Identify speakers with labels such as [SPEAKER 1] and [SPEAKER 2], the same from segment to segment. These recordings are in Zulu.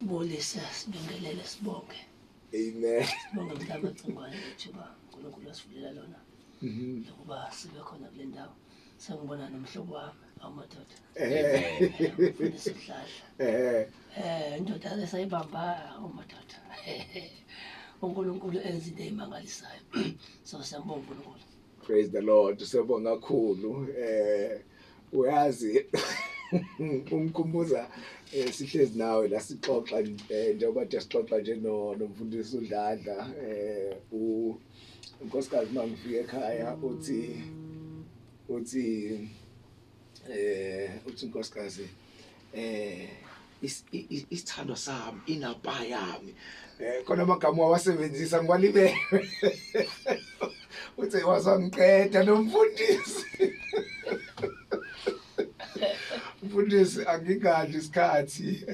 [SPEAKER 1] Bolisa sibingelele sibonke.
[SPEAKER 2] Amen.
[SPEAKER 1] Sibonke mhlaba cingwane lethuba uNkulunkulu asivulela lona. Lokuba sibe khona kule ndawo. Sangibona nomhlobo wami awumadoda. Mfundisi Mhlahla. Indoda lesayibamba awumadoda. uNkulunkulu enza into emangalisayo. So siyambonga uNkulunkulu.
[SPEAKER 2] Praise the Lord. Siyabonga kakhulu. Uyazi umkhumbuza sihlezi nawe la sixoxa njengoba sixoxa nje nomfundisi uDladla unkosikazi mangifika ekhaya uthi unkosikazi isithando sami inapa yami khona amagama wawasebenzisa ngiwalibele uthi wazangiqeda nomfundisi mfundisi angingadli isikhathi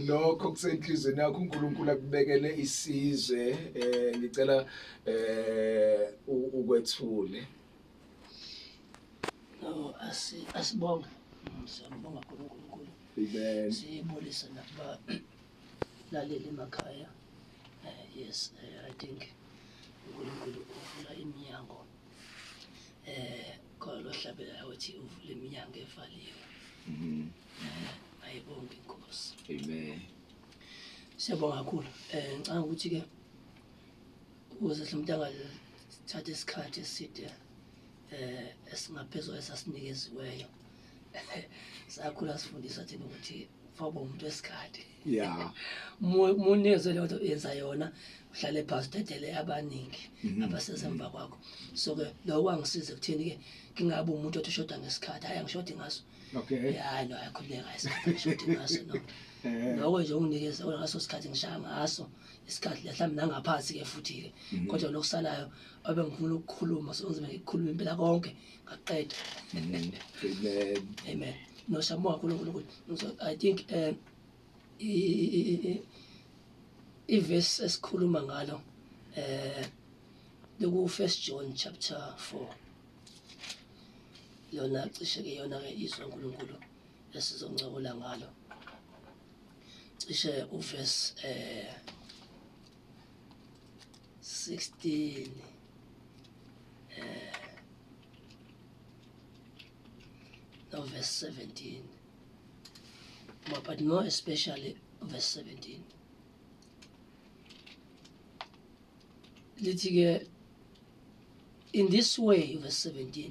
[SPEAKER 2] lokho kusenhlizweni yakho uNkulunkulu akubekele isizwe ngicela ukwethule.
[SPEAKER 1] No asibonga siyambonga uNkulunkulu.
[SPEAKER 2] Amen.
[SPEAKER 1] Siyibulisa nakuba laleli emakhaya. Yes, I think uNkulunkulu uvula iminyango khona lohlabela uthi uvula iminyango evaliwe. Ayibonge inkosi.
[SPEAKER 2] Amen.
[SPEAKER 1] Siyabonga kakhulu. Ngicabanga ukuthi ke ukuze umuntu angathatha isikhathi eside esingaphezulu esasinikeziweyo. Sakhula sifundisa thina ukuthi faba umuntu wesikhathi.
[SPEAKER 2] Yeah.
[SPEAKER 1] Munezwe lento yenza yona uhlale phansi dedele abaningi abasesemva kwakho. So ke lo wangisiza ukuthini ke ngingabe umuntu othi ushoda ngesikhathi hayi angishodi ngaso.
[SPEAKER 2] Okay.
[SPEAKER 1] Yeah, no akhuleka isikhathi ngishodi ngaso no. Lokho nje unginikeza ngaso isikhathi ngishaya ngaso isikhathi mhlawumbe nangaphansi ke futhi ke kodwa lokusalayo abe ngifuna ukukhuluma so ngizobe ngikhuluma impela konke ngaqeda.
[SPEAKER 2] Amen.
[SPEAKER 1] Amen. No siyabonga uNkulunkulu. So I think iverse esikhuluma ngalo loku 1 John chapter 4 lona cishe ke yona ke izwe uNkulunkulu esizoncokola ngalo cishe uverse 16 no verse 17 but more especially verse 17 lithi in this way verse 17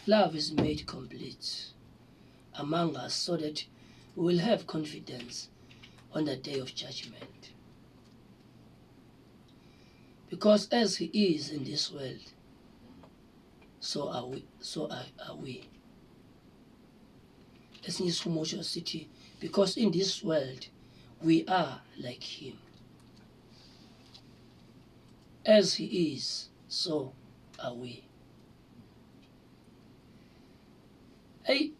[SPEAKER 1] love is made complete among us so that we will have confidence on the day of judgment. Because as he is in this world, so are we. As in Sfiso city, because in this world we are like him. As he is, so are we. Hey,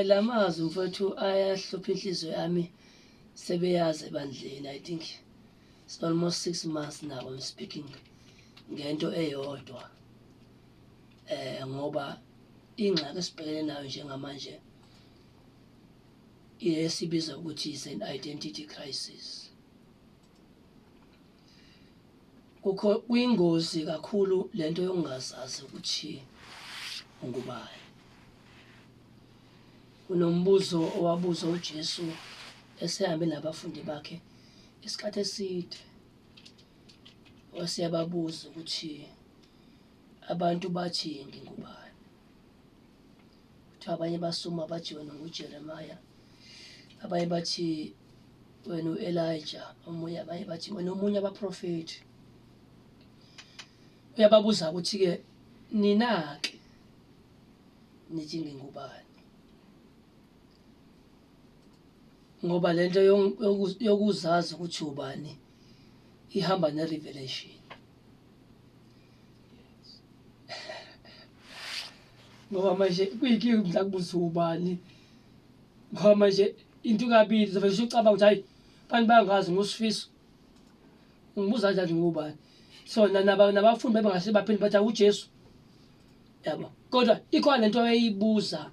[SPEAKER 1] lamazwi mfowethu ayahlupha inhliziyo yami sebeyazi ebandleni. I think it's almost 6 months now I'm speaking ngento eyodwa ngoba ingxaki esibhekene nayo njengamanje isibiza ukuthi is an identity crisis. Kuyingozi kakhulu lento yongazazi ukuthi ungubani. Kunombuzo owabuza uJesu esehambe nabafundi bakhe isikhathi eside. Wasiyababuza ukuthi abantu bathi ngingubani. Kuthi abanye basuma bathi wena nguJeremiah. Abanye bathi wena uElijah, omunye abanye bathi wena omunye abaprofeti. Uyababuza ukuthi ke nina ke nithi ngingubani. Ngoba lento yokuzazi ukuthi ubani ihamba nerevelation. Ngoba manje kuyiki mhlakubuza ubani. Ngoba manje into kabili zavele ucabanga ukuthi hayi abantu bayangazi ngoSfiso. Ngibuza nje ngubani. So nabafundi bengase baphinde bathi uJesu. Yabo. Kodwa ikhona lento ayibuza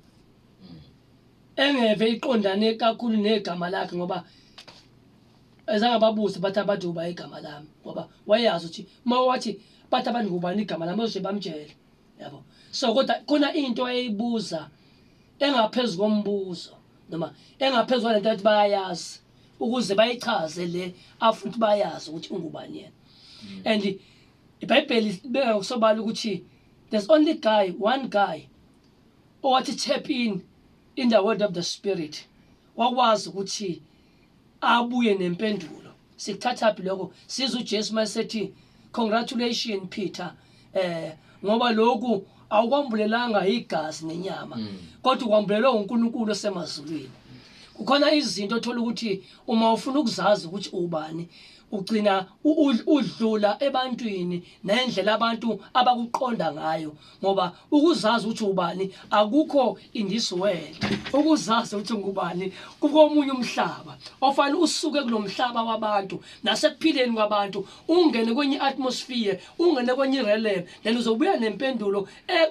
[SPEAKER 1] engeve iqondane kakhulu negama lakhe ngoba ezangababuza bathi abantu uba igama lami ngoba wayazi ukuthi mawathi bathi abantu ngubani igama lami bazobe bamtshela yabo. So kodwa kuna into eyibuza engaphezulu kombuzo noma engaphezulu kwalento athi bayayazi ukuze bayichaze le afuthi bayazi ukuthi ungubani yena. And iBhayibheli libeka kusobala ukuthi there's only one guy owathi tap in the word of the spirit wakwazi ukuthi abuye nempendulo. Sikuthatha phi lokho sizwe uJesu masethi congratulations Peter ngoba lokhu awukwambulelanga igazi nenyama kodwa ukwambulelwe uNkulunkulu osemazulwini. Kukhona izinto othola ukuthi uma ufuna ukuzazi ukuthi ubani ugcina udlula ebantwini nendlela abantu abakuqonda ngayo ngoba ukuzazi ukuthi ubani akukho in this world. Ukuzazi ukuthi ngubani kukomunye umhlaba ofanele usuke kulomhlaba wabantu nasekuphileni kwabantu ungene kwenye atmosphere ungene kwenye realm then uzobuya nempendulo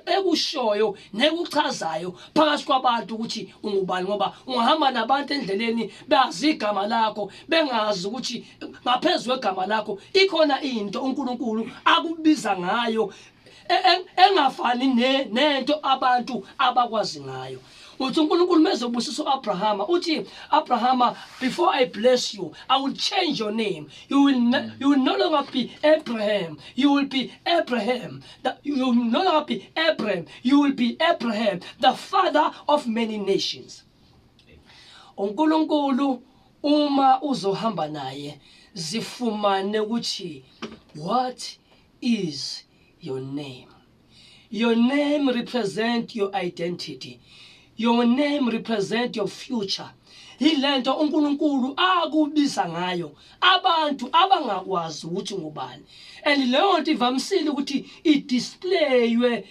[SPEAKER 1] ekushoyo nekuchazayo phakathi kwabantu ukuthi ungubani ngoba ungahamba nabantu endleleni bazi igama lakho bengazi ukuthi ngaphezu kwegama lakho ikhona into uNkulunkulu akubiza ngayo engafani nento abantu abakwazi ngayo. Uthi uNkulunkulu mezobusisa uAbraham uthi Abraham, before I bless you I will change your name. You will no longer be Abraham, you will be Abraham. You will no longer be Abraham, you will be Abraham, the father of many nations. uNkulunkulu uma uzohamba naye zifumane ukuthi what is your name? Your name represent your identity. Your name represent your future. Ilento uNkulunkulu akubiza ngayo abantu abangakwazi ukuthi ngubani. And leyo nto ivamisile ukuthi idisplaywe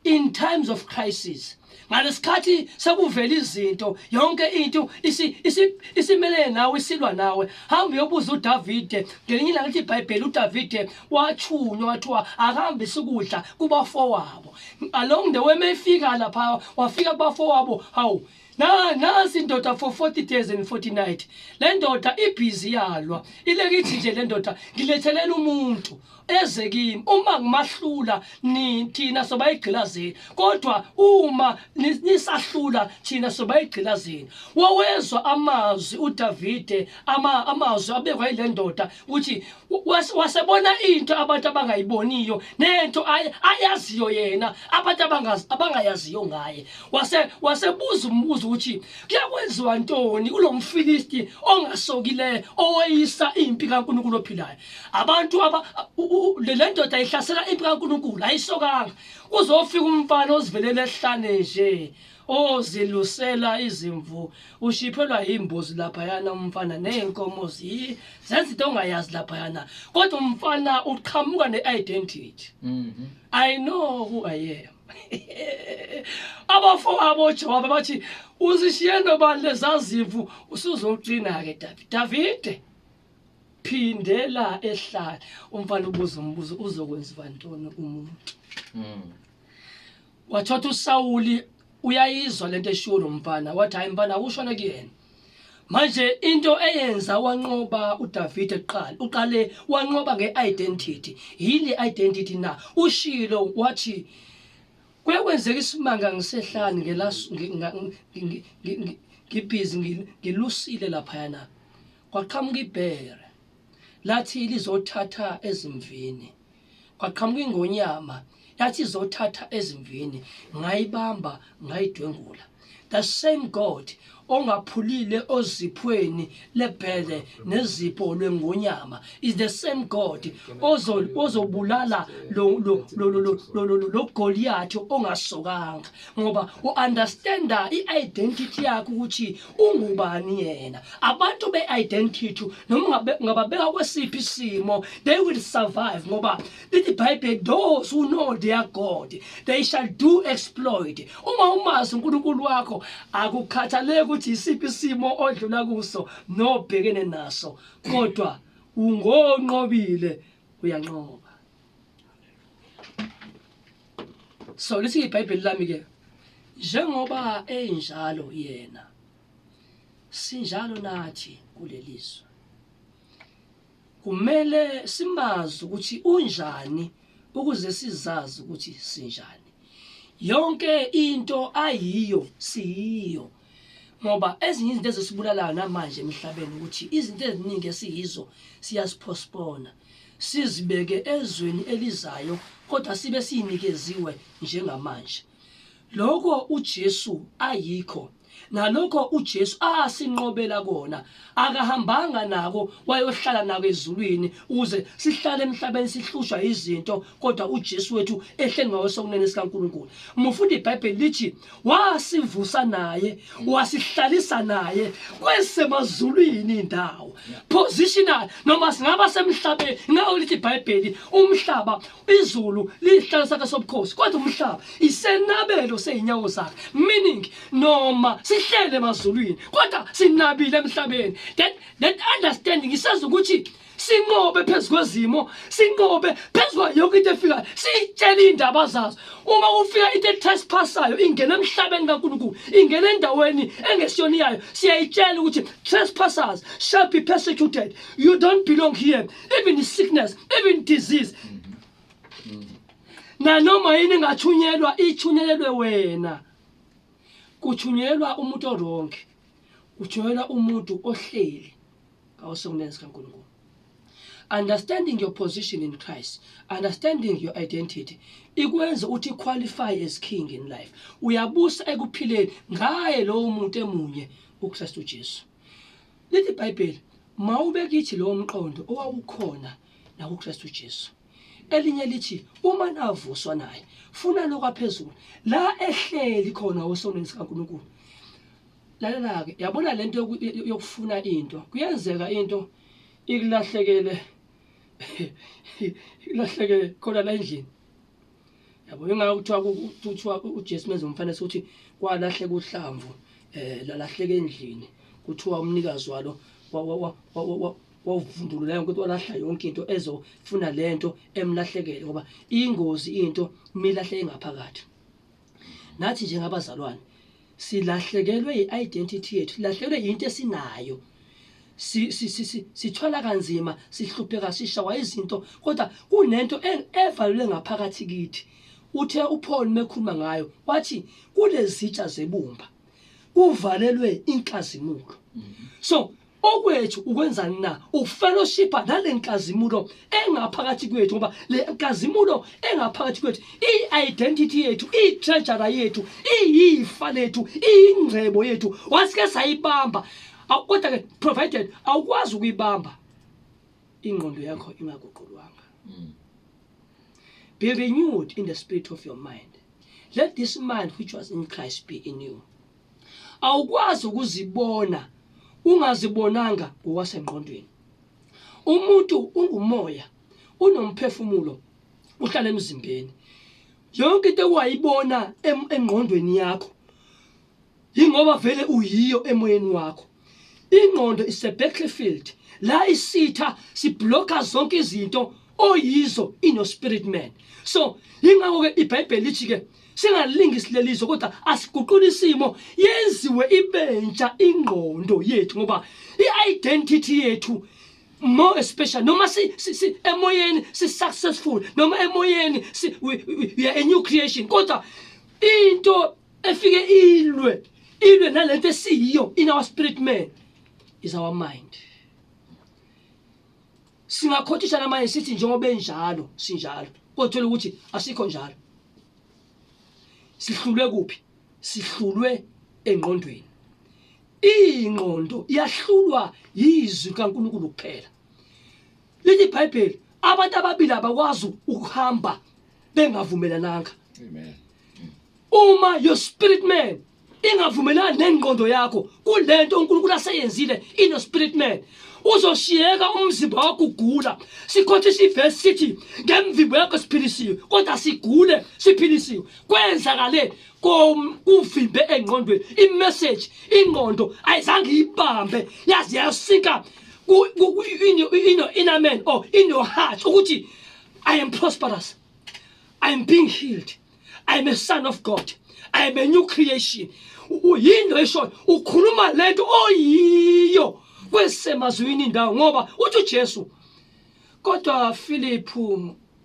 [SPEAKER 1] in times of crisis. Ngalesikhathi sekuvela izinto yonke into isimele nawe isilwa nawe hamba uyobuza uDavide ngelinye ilanga lithi iBhayibheli uDavide wathunywa wathiwa ahambe isukudla kubafowabo along the way mayifika lapha wafika kubafowabo hawu nasi indoda for 40 days and 40 nights le ndoda ibhizi yalwa ilekithi nje le ndoda ngilethelela umuntu eze kimi uma ngimahlula thina sobayigqilazeni kodwa uma nisahlula thina sobayigqilazeni. Wawezwa amazwi uDavide amazwi abekwa ile ndoda ukuthi wasebona into abantu abangayiboniyo nento ayaziyo yena abantu abangayaziyo ngaye wasebuza umbuzo ukuthi kuyakwenziwa ntoni kulomfilisti ongasokile oweyisa impi kaNkulunkulu ophilayo. Abantu le ndoda ihlasela impi kaNkulunkulu ayisokanga kuzofika umfana ozivelela ehlane nje ozilusela izimvu ushiphelwa imbuzi lapha yana umfana nenkomo zenza into ongayazi lapha yana kodwa umfana uqhamuka neidentity. I know who I am. Abafowabo Jobe bathi uzishiye nobani lezazimvu usuzoqina ke Davide phindela ehlala umfana ubuza umbuzo uzokwenziwa ntoni umuntu. Wathatha uSawuli uyayizwa lento eshiwo umfana wathi hayi mfana ushona kuyena. Manje into eyenza wanqoba uDavide uqale wanqoba ngeidentity yile identity na ushilo wathi kuyakwenzeka isimanga ngisehlani ngibhizi ngilusile lapha yana kwaqhamuka ibhere lathi lizothatha ezimvini kwaqhamuka ingonyama yathi izothatha ezimvini ngayibamba ngayidwengula. The same God ongaphulile oziphweni lebhele nezipho lwengonyama is the same God ozobulala lo Goliath ongasokanga ngoba uunderstanda iidentity yakho ukuthi ungubani yena. Abantu beidentity noma ngababeka kwesiphi isimo they will survive ngoba lithi iBhayibheli those who know their God they shall do exploit. Uma umazi uNkulunkulu wakho akukhathaleki ukuthi isiphi isimo odlula kuso nobhekene naso kodwa ungonqobile uyanqoba. So lithi iBhayibheli lami ke njengoba enjalo yena sinjalo nathi kulelizwe kumele simazi ukuthi unjani ukuze sizazi ukuthi sinjani. Yonke into ayiyo siyiyo. Ngoba ezinye izinto ezisibulalayo namanje emhlabeni ukuthi izinto eziningi esiyizo siyasipostpone. Sizibeke ezweni elizayo kodwa sibe sinikeziwe njengamanje. Lokho uJesu ayikho. Nalokho uJesu asinqobela kona akahambanga nako wayohlala nako ezulwini ukuze sihlale emhlabeni sihlushwa izinto kodwa uJesu wethu ehleli ngawesokunene sikaNkulunkulu. Mufunda iBhayibheli lithi wasivusa naye wasihlalisa naye kwesemazulwini indawo positional noma singaba semhlabeni ngawo lithi iBhayibheli umhlaba izulu lihlala sakhe sobukhosi kodwa umhlaba isenabelo seinyawo zakhe, meaning noma sihlele emazulwini kodwa sinabile emhlabeni. That understanding isazi ukuthi sinqobe phezukwezimo, sinqobe phezukwa yonke into efika, sitshele indaba zazo. Uma ufika into trespassayo ingena emhlabeni kaNkulunkulu, ingena endaweni engesiyona yayo, siyayitshela ukuthi trespassers shall be persecuted. You don't belong here. Even sickness, even disease. Na noma yini engathunyelwa ithunyelelwe wena. Kuthunyelwa umuntu oronke. Kuthunyelwa umuntu ohleli ngawesokunene sikaNkulunkulu. Understanding your position in Christ, understanding your identity, ikwenza uthi qualify as king in life. Uyabusa ekuphileni ngaye lo umuntu emunye uKristu Jesu. Lithi iBhayibheli mawubekithi lo mqondo owawukhona na uKristu Jesu. Elinye lithi uma navuswa naye funa lokwaphezulu la ehleli khona wesonweni sikaNkulunkulu. Lalela ke yabona lento yokufuna into kuyenzeka into ikulahlekele ilahlekele khona la endlini. Yabo engakuthiwa uJesu menza umfanekiso ukuthi kwalahleka uhlamvu lalahleka endlini kuthiwa umnikazi walo wavundulula yonke into walahla yonke into ezofuna lento emlahlekele ngoba ingozi into milahle engaphakathi. Nathi njengabazalwane silahlekelwe iidentity yethu, lahlekelwe into esinayo. Sithwala kanzima, sihlupheka, sishawa izinto kodwa kunento evalule ngaphakathi kithi. Uthe uPaul mekhuluma ngayo wathi kulezitsha zebumba kuvalelwe inkazimulo. So okwethu ukwenzani na ufellowshipa nalenkazimulo engaphakathi kwethu ngoba le nkazimulo engaphakathi kwethu i-identity yethu, i-treasure yethu, iyifa lethu, ingcebo yethu wasike sayibamba. Kodwa ke provided awukwazi ukuyibamba ingqondo yakho ingaguqulwanga. Be renewed in the spirit of your mind. Let this mind which was in Christ be in you. Awukwazi ukuzibona ungazibonanga ngokwasengqondweni. Umuntu ungumoya, unomphefumulo, uhlala emzimbeni. Yonke into wayibona engqondweni yakho ingoba vele uyiyo emoyeni wakho. Ingqondo is a battlefield la isitha siblocka zonke izinto oyizo in your spirit man. So ingakho ke iBhayibheli lithi ke singalingisi lelizo kodwa asiguqula isimo yenziwe ibentsha ingqondo yethu ngoba i-identity yethu more especially noma si emoyeni si successful noma emoyeni we are a new creation kodwa into efike ilwe nalento esiyiyo in our spirit man is our mind. Singakhothisha namanje sithi njengoba enjalo sinjalo kodwa ukuthi asikho njalo. Sihlulwe kuphi? Sihlulwe engqondweni. Ingqondo iyahlulwa yizwi kaNkulunkulu kuphela. Lithi iBhayibheli abantu ababili abakwazi ukuhamba bengavumelananga.
[SPEAKER 2] Amen.
[SPEAKER 1] Uma your spirit man ingavumelana nengqondo yakho kulento uNkulunkulu aseyenzile in your spirit man uzoshiyeka umzimba wakho ugula. Sikhothisha iverse sithi ngemvimbo yakho siphilisiwe kodwa sigule siphilisiwe. Kwenzakale kuvimbe engqondweni. I-message ingqondo ayizange ibambe yazi yasinka in your inner man or in your heart ukuthi I am prosperous, I am being healed, I am a son of God, I am a new creation. Uyinto esho ukhuluma lento oyiyo kwesemazwini indawo ngoba uthi uJesu Kodwa Philip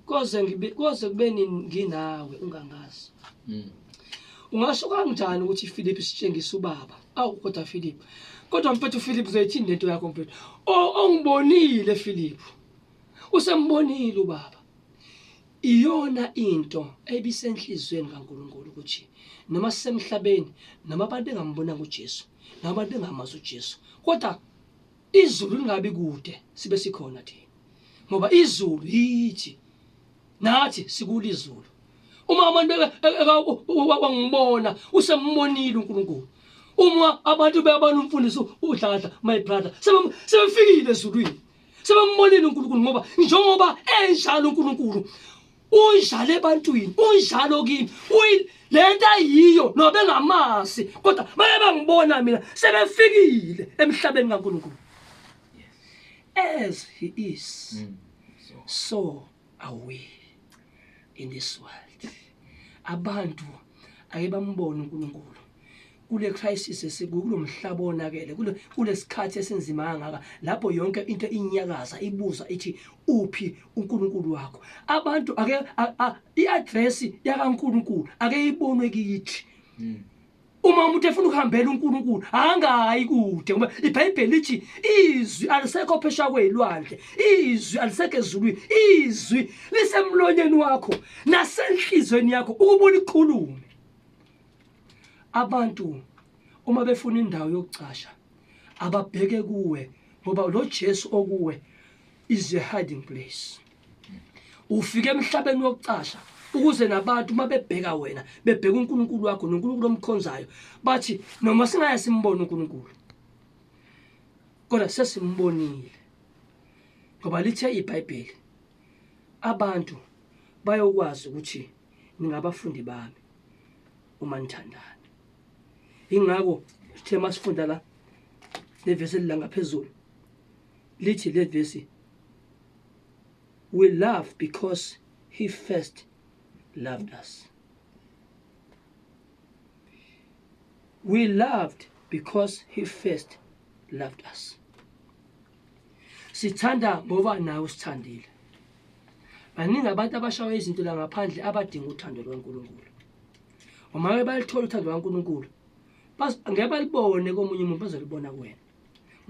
[SPEAKER 1] koze kubeni nginawe ungangazi. Ungasho kanjani ukuthi Philip sitshengisa ubaba? Awu kodwa Philip. Kodwa mfethu Philip uzoyithini lento yakho mfethu? Ongibonile Philip. Usembonile ubaba. Iyona into ebisenhlizweni kaNkulunkulu ukuthi noma sisemhlabeni noma abantu engambonanga uJesu, noma abantu engamazi uJesu, kodwa izulu lingabi kude sibe sikhona thina. Ngoba izulu yithi nathi sikulizulu. Uma abantu wangibona usembonile uNkulunkulu. Uma abantu beyabona umfundisi uDladla my brother sebefikile ezulwini. Sebembonile uNkulunkulu ngoba njengoba enjalo uNkulunkulu unjalo ebantwini, unjalo kimi. Lento ayiyo nobe ngamazi kodwa baye bangibona mina sebefikile emhlabeni kaNkulunkulu. As he is, so are we in this world. Abantu ake bambone uNkulunkulu kule crisis esikulo mhlaba onakele kule sikhathi esenzima kangaka lapho yonke into inyakaza ibuza ithi uphi uNkulunkulu wakho. Abantu ake iaddress yakaNkulunkulu ake ibonwe kithi. Uma umuntu efuna ukuhambela uNkulunkulu angayi kude ngoba iBhayibheli lithi izwi alisekho phesheya kwezilwandle, izwi alisekho ezulwini, izwi lisemlonyeni wakho nasenhlizweni yakho ukubona ikhulume. Abantu uma befuna indawo yokucasha ababheke kuwe ngoba lo Jesu okuwe is a hiding place. Ufike emhlabeni wokucasha ukuze nabantu mabebheka wena bebheka uNkulunkulu wakho noNkulunkulu omkhonzayo bathi noma singaye simbone uNkulunkulu kodwa sesimbonile. Ngoba lithe iBhayibheli abantu bayokwazi ukuthi ningabafundi bami uma nithandana. Ingakho sithe masifunda la levesi la ngaphezulu lithi le vesi we love because he first loved us. We loved because he first loved us. Sithanda ngoba nawe usithandile. Baningi abantu abashawa izinto la ngaphandle abadinga uthando lwaNkulunkulu. Uma bayalithola uthando lwaNkulunkulu ngeke balibone komunye umuntu bazolibona kuwena.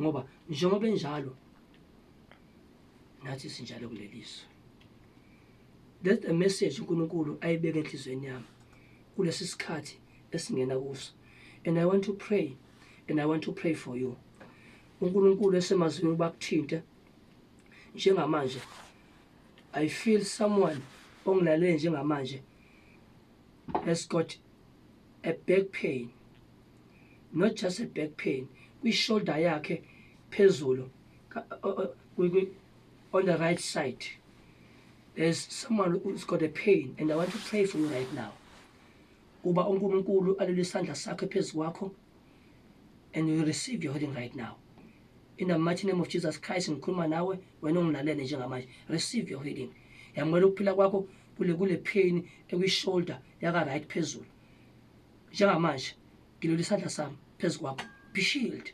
[SPEAKER 1] Ngoba njengoba enjalo nathi sinjalo kuleliso. That's the message uNkulunkulu ayibeka enhlizweni yami kulesi sikhathi esingena kuso. And I want to pray, and I want to pray for you. uNkulunkulu esemazweni bakuthinte njengamanje. I feel someone ongilalele njengamanje has got a back pain. Not just a back pain, shoulder yakhe phezulu on the right side. There's someone who's got a pain, and I want to pray for you right now. Uba uNkulunkulu alele isandla sakhe phezu kwakho, and you receive your healing right now. In the mighty name of Jesus Christ, ngikhuluma nawe wena ongilalele njengamanje. Receive your healing. Yamukela ukuphila kwakho kule pain shoulder yaka right phezulu. Njengamanje ngilole isandla sami phezu kwakho. Be healed.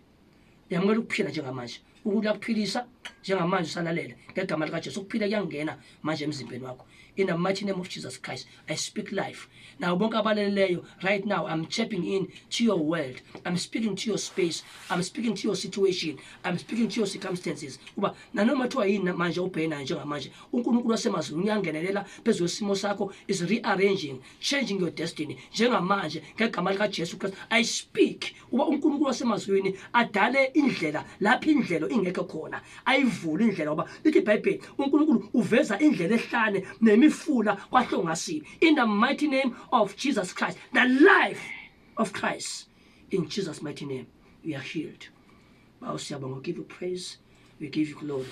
[SPEAKER 1] Yamukela ukuphila njengamanje. Ukula kuphilisa njengamanje usalalele ngegama lika Jesu ukuphila kuyangena manje emzimbeni wakho. In the mighty name of Jesus Christ, I speak life. Now, right now, I'm tapping in to your world. I'm speaking to your space. I'm speaking to your situation. I'm speaking to your circumstances. Uba nanoma to yini manje ubhena njengamanje. uNkulunkulu wasemazulu uyangenelela phezulu isimo sakho is rearranging, changing your destiny. Njengamanje ngegama lika Jesu Christ, I speak. Uba uNkulunkulu wasemazulwini adale indlela lapho indlela ingekho khona. Ayivule indlela ngoba lithi iBhayibheli uNkulunkulu uveza indlela ehlane nemifula kwahlongasiwe. In the mighty name of Jesus Christ, the life of Christ, in Jesus' mighty name, we are healed. We give you praise, we give you glory.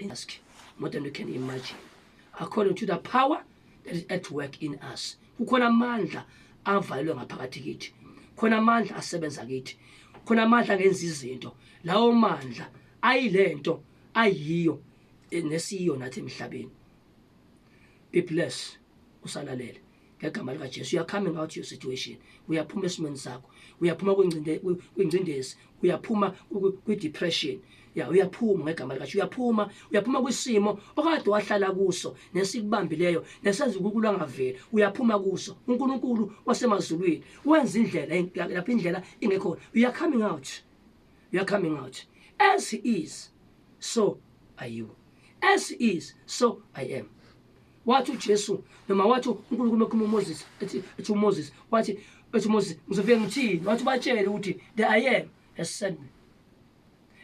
[SPEAKER 1] Ask more than you can imagine, according to the power that is at work in us. Kukhona amandla avalwe ngaphakathi kithi, khona amandla asebenza kithi, khona amandla ngenza izinto. Lawo mandla ayilento ayiyo nesiyo nathi emhlabeni. Be blessed usalalele ngegama likaJesu. You are coming out your situation. Uyaphuma esimeni sakho. Uyaphuma kwingcindezi. Uyaphuma kwi-depression. Ya uyaphuma ngegama likaJesu. Uyaphuma kwisimo okade wahlala kuso nesikubambileyo nesenza ukukulwa ngaveli. Uyaphuma kuso. uNkulunkulu wasemazulwini wenza indlela lapha indlela ingekho. You are coming out. You are coming out. As he is, so are you. As he is, so I am. Wathi uJesu noma wathi uNkulunkulu kuMoses ethi uMoses wathi Moses ngizofika ngithini, wathi batshele ukuthi the I am has sent me.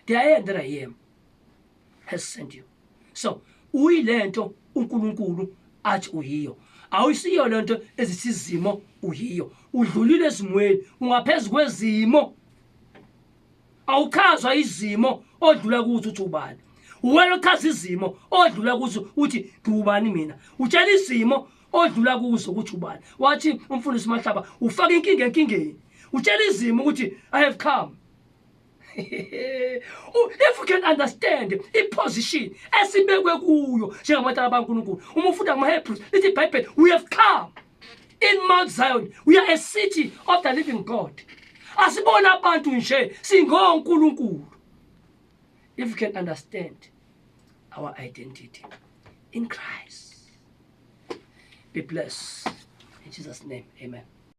[SPEAKER 1] The I am that I am has sent you. So uyilento uNkulunkulu athi uyiyo. Awusiyo lento ezithi izimo uyiyo. Udlulile ezimweni, ungaphezulu kwezimo. Awukhazwa izimo odlula kuzo uthi ubani. Wena uchaza izimo odlula kuzo uthi ngubani mina. Utshela izimo odlula kuzo ukuthi ubani. Wathi umfundisi Mahlaba ufaka inkinga enkingeni. Utshela izimo ukuthi I have come. If you can understand i-position esibekwe kuyo njengabatala baNkulunkulu, uma ufunda ngamaHebrews lithi iBhayibheli, we have come in Mount Zion. We are a city of the living God. Asibona abantu nje singonkulunkulu. If you can understand our identity in Christ, be blessed. In Jesus' name, amen.